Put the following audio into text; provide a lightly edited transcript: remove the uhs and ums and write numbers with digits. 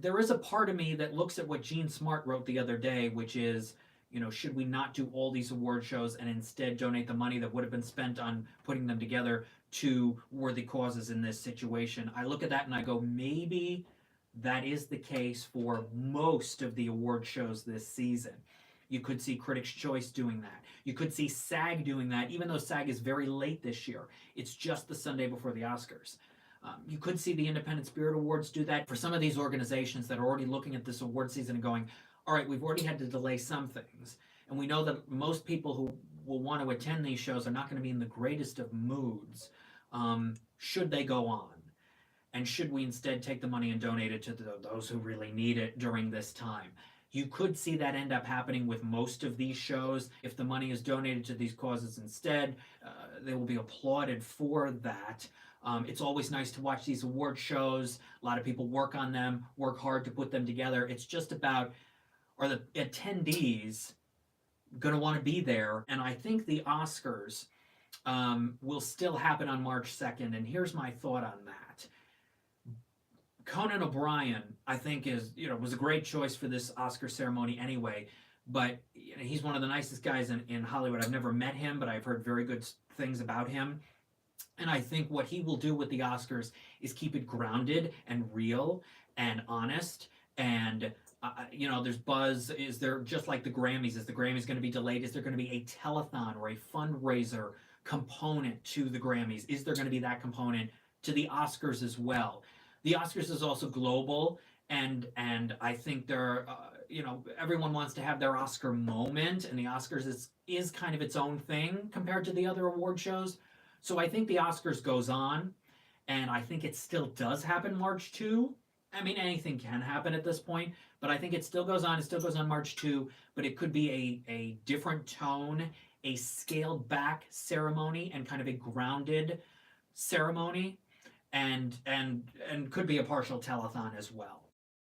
there is a part of me that looks at what Gene Smart wrote the other day, which is, should we not do all these award shows and instead donate the money that would have been spent on putting them together to worthy causes in this situation? I look at that and I go, maybe that is the case for most of the award shows this season. You could see Critics' Choice doing that. You could see SAG doing that, even though SAG is very late this year. It's just the Sunday before the Oscars. You could see the Independent Spirit Awards do that. For some of these organizations that are already looking at this award season and going, all right, we've already had to delay some things, and we know that most people who will want to attend these shows are not going to be in the greatest of moods. Should they go on? And should we instead take the money and donate it to those who really need it during this time? You could see that end up happening with most of these shows. If the money is donated to these causes instead, they will be applauded for that. It's always nice to watch these award shows. A lot of people work on them, work hard to put them together. It's just about, are the attendees going to want to be there? And I think the Oscars will still happen on March 2nd. And here's my thought on that. Conan O'Brien, I think, was a great choice for this Oscar ceremony anyway. But he's one of the nicest guys in Hollywood. I've never met him, but I've heard very good things about him. And I think what he will do with the Oscars is keep it grounded and real and honest. And, there's buzz. Is there, just like the Grammys, is the Grammys going to be delayed? Is there going to be a telethon or a fundraiser component to the Grammys? Is there going to be that component to the Oscars as well? The Oscars is also global, and I think there are, everyone wants to have their Oscar moment, and the Oscars is kind of its own thing compared to the other award shows. So I think the Oscars goes on, and I think it still does happen March 2. I mean, anything can happen at this point, but I think it still goes on. It still goes on March 2, but it could be a different tone, a scaled back ceremony, and kind of a grounded ceremony, and could be a partial telethon as well.